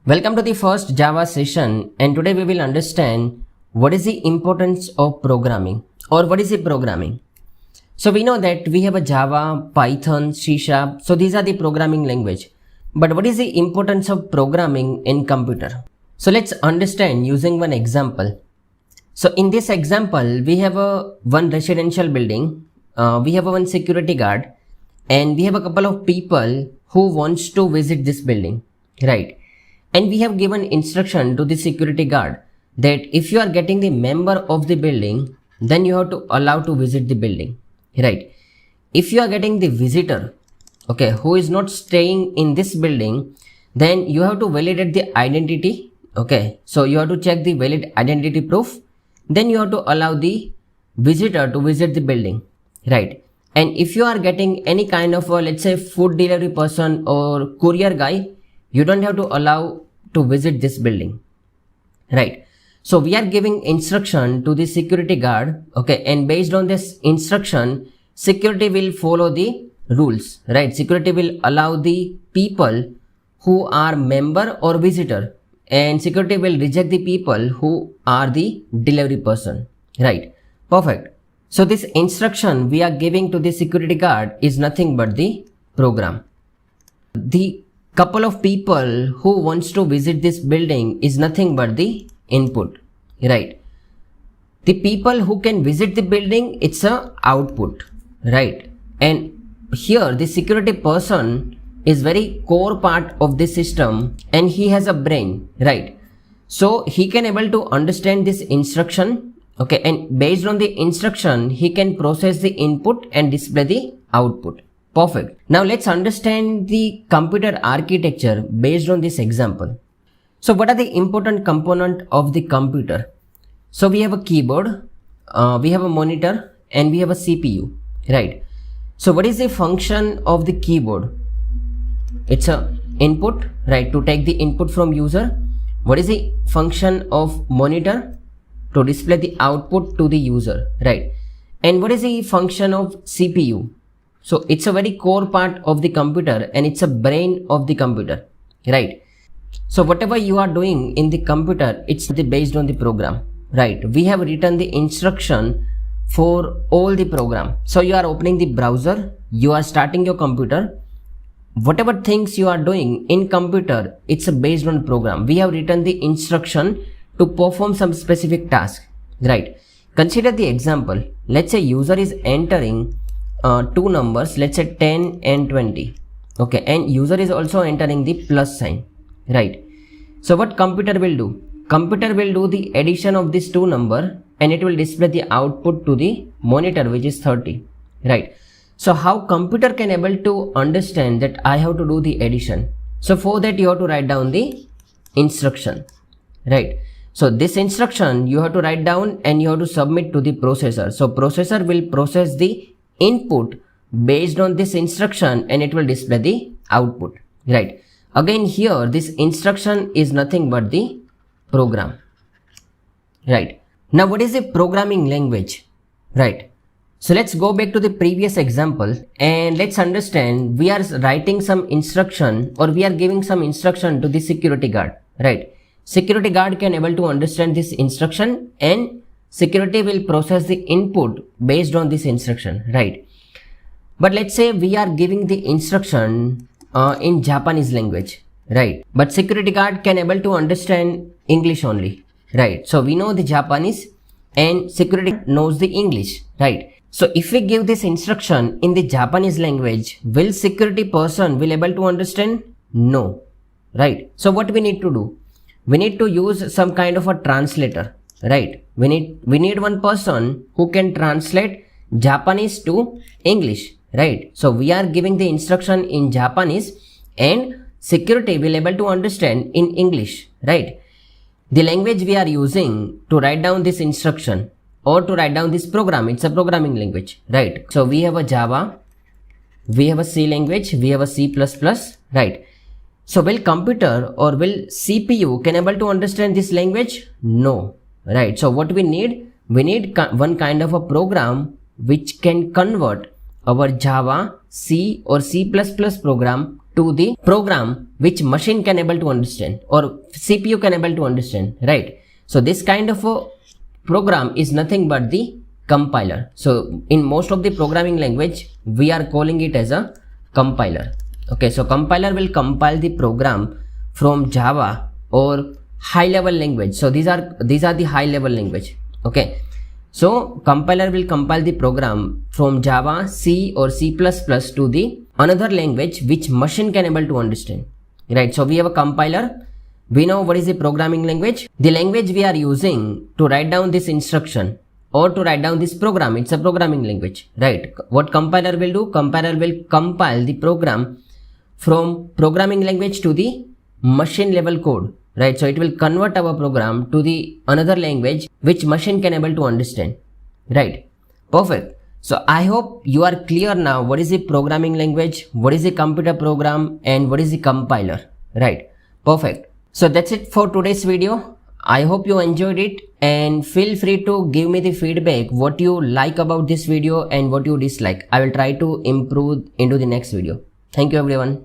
Welcome to the first Java session, and today we will understand what is the importance of programming or what is the programming. So we know that we have a Java, Python, C#, so these are the programming language. But what is the importance of programming in computer? So let's understand using one example. So in this example, we have one residential building, we have one security guard, and we have a couple of people who wants to visit this building, right? And we have given instruction to the security guard that if you are getting the member of the building, then you have to allow to visit the building, right? If you are getting the visitor, okay, who is not staying in this building, then you have to validate the identity, okay? So you have to check the valid identity proof, then you have to allow the visitor to visit the building, right? And if you are getting any kind of let's say food delivery person or courier guy, you don't have to allow to visit this building, right? So we are giving instruction to the security guard, okay, and based on this instruction, security will follow the rules, right? Security will allow the people who are member or visitor, and security will reject the people who are the delivery person, right? Perfect. So this instruction we are giving to the security guard is nothing but the program. The couple of people who wants to visit this building is nothing but the input, right? The people who can visit the building, it's a output, right? And here the security person is very core part of the system, and he has a brain, right? So he can able to understand this instruction, okay, and based on the instruction he can process the input and display the output. Perfect. Now let's understand the computer architecture based on this example. So what are the important components of the computer? So we have a keyboard, we have a monitor, and we have a CPU, right? So what is the function of the keyboard? It's a input, right, to take the input from user. What is the function of monitor? To display the output to the user, right? And what is the function of CPU? So it's a very core part of the computer, and it's a brain of the computer, right? So whatever you are doing in the computer, it's based on the program, right? We have written the instruction for all the program. So you are opening the browser, you are starting your computer. Whatever things you are doing in computer, it's based on program. We have written the instruction to perform some specific task, right? Consider the example. Let's say user is entering two numbers, let's say 10 and 20, okay, and user is also entering the plus sign, right? So what computer will do? Computer will do the addition of these two number, and it will display the output to the monitor, which is 30, right? So how computer can able to understand that I have to do the addition? So for that you have to write down the instruction, right? So this instruction you have to write down and you have to submit to the processor. So processor will process the input based on this instruction, and it will display the output, right? Again here this instruction is nothing but the program, right? Now what is a programming language, right? So let's go back to the previous example and let's understand. We are writing some instruction, or we are giving some instruction to the security guard, right? Security guard can able to understand this instruction, and security will process the input based on this instruction, right? But let's say we are giving the instruction in Japanese language, right? But security guard can able to understand English only, right? So we know the Japanese and security knows the English, right? So if we give this instruction in the Japanese language, will security person will able to understand? No, right? So what we need to do? We need to use some kind of a translator, right? We need one person who can translate Japanese to English, right? So we are giving the instruction in Japanese, and security will able to understand in English, right? The language we are using to write down this instruction or to write down this program, it's a programming language, right? So we have a Java, we have a C language, we have a C++, right? So will computer or will CPU can able to understand this language? No, right? So what we need one kind of a program which can convert our Java, C or C++ program to the program which machine can able to understand or CPU can able to understand, right? So this kind of a program is nothing but the compiler. So in most of the programming language, we are calling it as a compiler. Okay, so compiler will compile the program from Java or high level language. So these are the high level language. Okay, so compiler will compile the program from Java, C or C++ to the another language which machine can able to understand, right? So we have a compiler. We know what is the programming language. The language we are using to write down this instruction or to write down this program, it's a programming language, right? What compiler will do? Compiler will compile the program from programming language to the machine level code, right? So it will convert our program to the another language which machine can able to understand, right? Perfect. So I hope you are clear now what is the programming language, what is the computer program, and what is the compiler, right? Perfect. So that's it for today's video. I hope you enjoyed it, and feel free to give me the feedback what you like about this video and what you dislike. I will try to improve into the next video. Thank you everyone.